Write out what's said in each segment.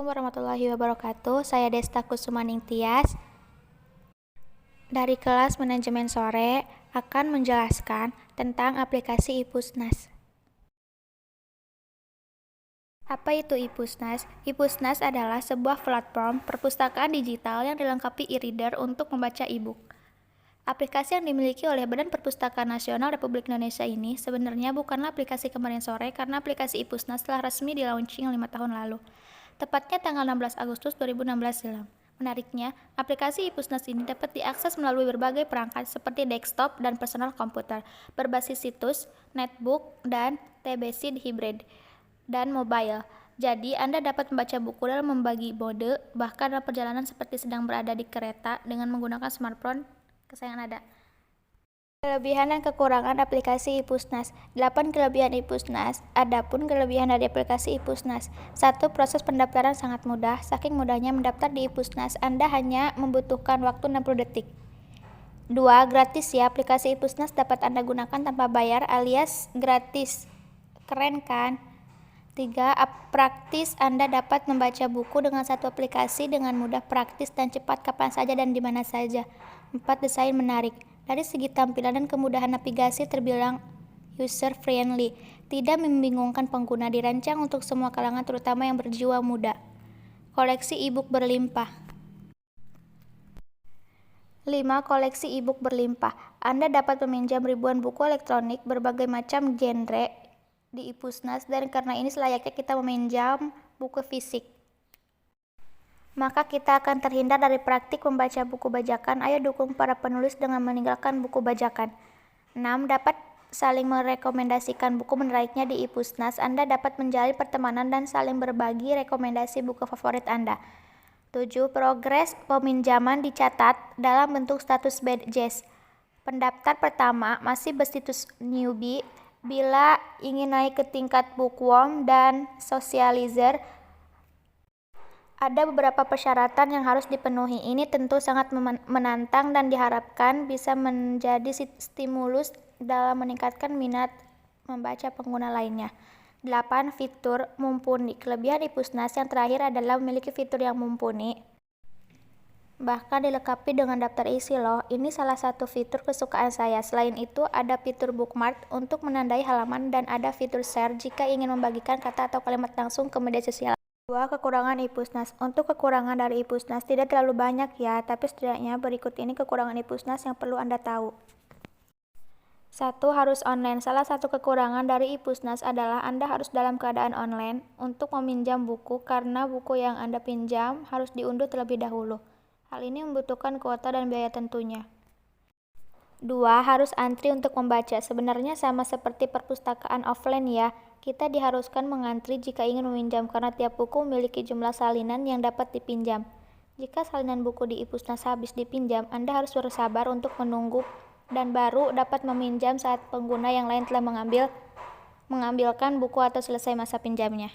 Assalamualaikum warahmatullahi wabarakatuh. Saya Desta Kusumaning Tias dari kelas Manajemen Sore akan menjelaskan tentang aplikasi iPusnas. Apa itu iPusnas? iPusnas adalah sebuah platform perpustakaan digital yang dilengkapi e-reader untuk membaca e-book. Aplikasi yang dimiliki oleh Badan Perpustakaan Nasional Republik Indonesia ini sebenarnya bukanlah aplikasi Kemarin Sore karena aplikasi iPusnas telah resmi di-launching 5 tahun lalu. Tepatnya tanggal 16 Agustus 2016 silam. Menariknya, aplikasi iPusnas ini dapat diakses melalui berbagai perangkat seperti desktop dan personal komputer, berbasis situs, netbook, dan TBC hybrid, dan mobile. Jadi, Anda dapat membaca buku dalam membagi mode, bahkan dalam perjalanan seperti sedang berada di kereta dengan menggunakan smartphone kesayangan Anda. Kelebihan dan kekurangan aplikasi iPusnas. 8 kelebihan iPusnas. Adapun kelebihan dari aplikasi iPusnas. 1. Proses pendaftaran sangat mudah. Saking mudahnya mendaftar di iPusnas, Anda hanya membutuhkan waktu 60 detik. 2. Gratis ya. Aplikasi iPusnas dapat Anda gunakan tanpa bayar alias gratis. Keren kan? 3. Praktis. Anda dapat membaca buku dengan satu aplikasi dengan mudah, praktis, dan cepat kapan saja dan di mana saja. 4. Desain menarik. Dari segi tampilan dan kemudahan navigasi terbilang user-friendly, tidak membingungkan pengguna, dirancang untuk semua kalangan terutama yang berjiwa muda. Koleksi e-book berlimpah. 5. Koleksi e-book berlimpah. Anda dapat meminjam ribuan buku elektronik berbagai macam genre di iPusnas dan karena ini selayaknya kita meminjam buku fisik. Maka kita akan terhindar dari praktik membaca buku bajakan. Ayo dukung para penulis dengan meninggalkan buku bajakan. 6. Dapat saling merekomendasikan buku menariknya di iPusnas. Anda dapat menjalin pertemanan dan saling berbagi rekomendasi buku favorit Anda. 7. Progres peminjaman dicatat dalam bentuk status badges. Pendaftar pertama masih berstatus newbie. Bila ingin naik ke tingkat bookworm dan socializer, ada beberapa persyaratan yang harus dipenuhi. Ini tentu sangat menantang dan diharapkan bisa menjadi stimulus dalam meningkatkan minat membaca pengguna lainnya. 8. Fitur mumpuni. Kelebihan iPusnas yang terakhir adalah memiliki fitur yang mumpuni. Bahkan dilengkapi dengan daftar isi loh. Ini salah satu fitur kesukaan saya. Selain itu, ada fitur bookmark untuk menandai halaman dan ada fitur share jika ingin membagikan kata atau kalimat langsung ke media sosial. 2. Kekurangan iPusnas. Untuk kekurangan dari iPusnas tidak terlalu banyak ya, tapi setidaknya berikut ini kekurangan iPusnas yang perlu Anda tahu. 1. Harus online. Salah satu kekurangan dari iPusnas adalah Anda harus dalam keadaan online untuk meminjam buku karena buku yang Anda pinjam harus diunduh terlebih dahulu. Hal ini membutuhkan kuota dan biaya tentunya. 2. Harus antri untuk membaca. Sebenarnya sama seperti perpustakaan offline ya. Kita diharuskan mengantri jika ingin meminjam karena tiap buku memiliki jumlah salinan yang dapat dipinjam. Jika salinan buku di iPusnas habis dipinjam, Anda harus bersabar untuk menunggu dan baru dapat meminjam saat pengguna yang lain telah mengambilkan buku atau selesai masa pinjamnya.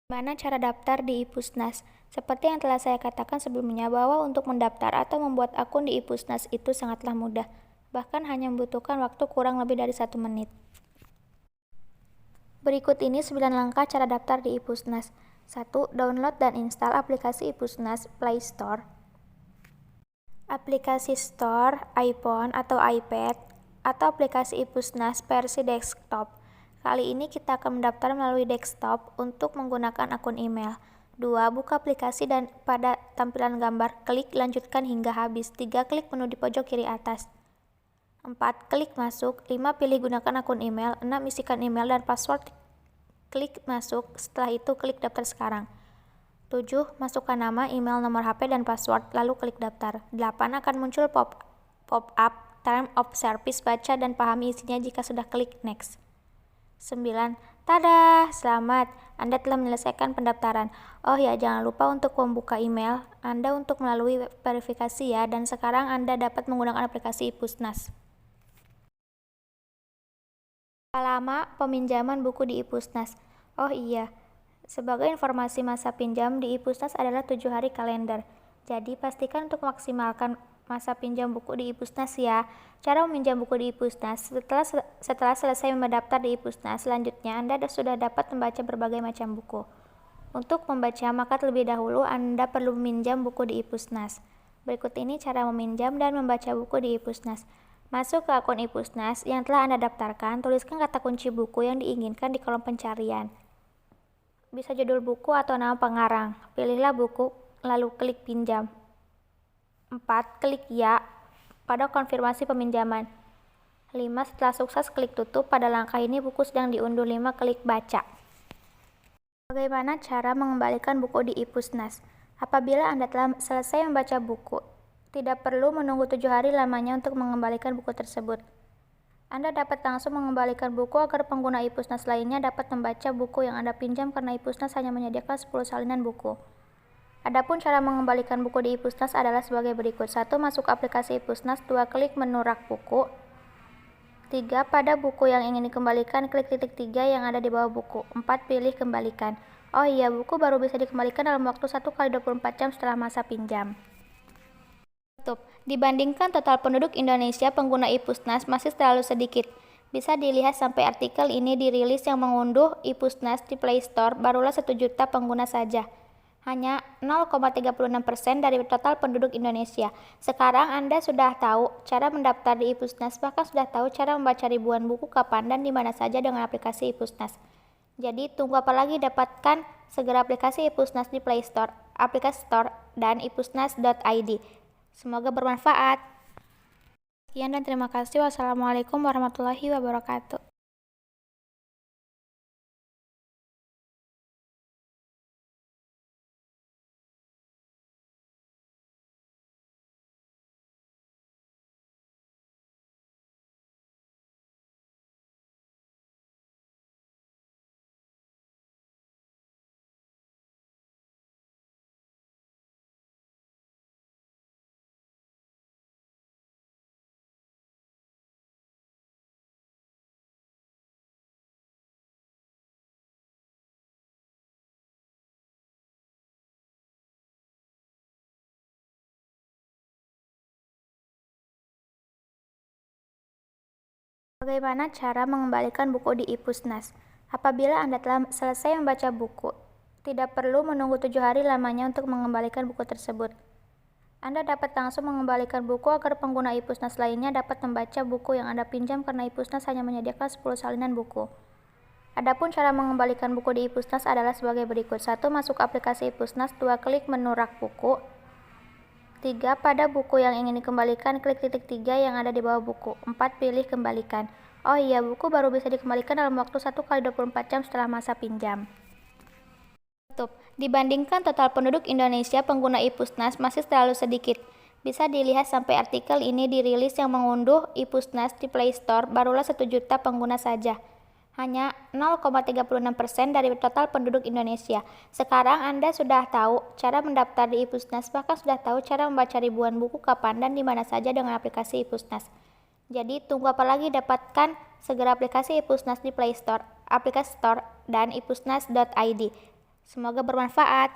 Bagaimana cara daftar di iPusnas? Seperti yang telah saya katakan sebelumnya bahwa untuk mendaftar atau membuat akun di iPusnas itu sangatlah mudah. Bahkan hanya membutuhkan waktu kurang lebih dari 1 menit. Berikut ini 9 langkah cara daftar di iPusnas. 1. Download dan install aplikasi iPusnas Play Store. Aplikasi Store, iPhone atau iPad, atau aplikasi iPusnas versi desktop. Kali ini kita akan mendaftar melalui desktop untuk menggunakan akun email. 2. Buka aplikasi dan pada tampilan gambar, klik lanjutkan hingga habis. 3. Klik menu di pojok kiri atas. 4. Klik masuk. 5. Pilih gunakan akun email. 6. Isikan email dan password. Klik masuk. Setelah itu klik daftar sekarang. 7. Masukkan nama, email, nomor HP, dan password. Lalu klik daftar. 8. Akan muncul pop-up Term of Service. Baca dan pahami isinya jika sudah klik next. 9. Tada! Selamat! Anda telah menyelesaikan pendaftaran. Oh ya, jangan lupa untuk membuka email Anda untuk melalui verifikasi ya. Dan sekarang Anda dapat menggunakan aplikasi iPusnas. Lama peminjaman buku di iPusnas. Oh iya, sebagai informasi masa pinjam di iPusnas adalah 7 hari kalender. Jadi pastikan untuk memaksimalkan masa pinjam buku di iPusnas ya. Cara meminjam buku di iPusnas. Setelah selesai mendaftar di iPusnas, selanjutnya Anda sudah dapat membaca berbagai macam buku. Untuk membaca, maka terlebih dahulu Anda perlu meminjam buku di Ipusnas. Berikut ini cara meminjam dan membaca buku di Ipusnas. Masuk ke akun Ipusnas yang telah Anda daftarkan, tuliskan kata kunci buku yang diinginkan di kolom pencarian. Bisa judul buku atau nama pengarang. Pilihlah buku, lalu klik pinjam. 4. Klik ya pada konfirmasi peminjaman. 5. Setelah sukses, klik tutup. Pada langkah ini buku sedang diunduh. 5. Klik baca. Bagaimana cara mengembalikan buku di Ipusnas? Apabila Anda telah selesai membaca buku, tidak perlu menunggu 7 hari lamanya untuk mengembalikan buku tersebut. Anda dapat langsung mengembalikan buku agar pengguna Ipusnas lainnya dapat membaca buku yang Anda pinjam karena Ipusnas hanya menyediakan 10 salinan buku. Adapun cara mengembalikan buku di Ipusnas adalah sebagai berikut. 1. Masuk aplikasi Ipusnas. 2. Klik menu rak buku. 3. Pada buku yang ingin dikembalikan, klik titik 3 yang ada di bawah buku. 4. Pilih kembalikan. Oh iya, buku baru bisa dikembalikan dalam waktu 1x24 jam setelah masa pinjam. Dibandingkan total penduduk Indonesia, pengguna Ipusnas masih terlalu sedikit. Bisa dilihat sampai artikel ini dirilis yang mengunduh Ipusnas di Play Store barulah 1 juta pengguna saja. Hanya 0,36% dari total penduduk Indonesia. Sekarang Anda sudah tahu cara mendaftar di Ipusnas, bahkan sudah tahu cara membaca ribuan buku kapan dan di mana saja dengan aplikasi Ipusnas. Jadi tunggu apa lagi, dapatkan segera aplikasi Ipusnas di Play Store, aplikasi Store, dan ipusnas.id. Semoga bermanfaat. Sekian dan terima kasih. Wassalamualaikum warahmatullahi wabarakatuh. Bagaimana cara mengembalikan buku di Ipusnas? Apabila Anda telah selesai membaca buku, tidak perlu menunggu 7 hari lamanya untuk mengembalikan buku tersebut. Anda dapat langsung mengembalikan buku agar pengguna Ipusnas lainnya dapat membaca buku yang Anda pinjam karena Ipusnas hanya menyediakan 10 salinan buku. Adapun cara mengembalikan buku di Ipusnas adalah sebagai berikut. 1. Masuk aplikasi Ipusnas. 2. Klik menu rak buku. 3. Pada buku yang ingin dikembalikan, klik titik 3 yang ada di bawah buku. 4. Pilih kembalikan. Oh iya, buku baru bisa dikembalikan dalam waktu 1x24 jam setelah masa pinjam. Dibandingkan total penduduk Indonesia, pengguna Ipusnas masih terlalu sedikit. Bisa dilihat sampai artikel ini dirilis yang mengunduh Ipusnas di Play Store barulah 1 juta pengguna saja. Hanya 0,36% dari total penduduk Indonesia. Sekarang Anda sudah tahu cara mendaftar di Ipusnas, bahkan sudah tahu cara membaca ribuan buku kapan dan di mana saja dengan aplikasi Ipusnas. Jadi tunggu apa lagi, dapatkan segera aplikasi Ipusnas di Play Store, aplikasi Store, dan ipusnas.id. Semoga bermanfaat.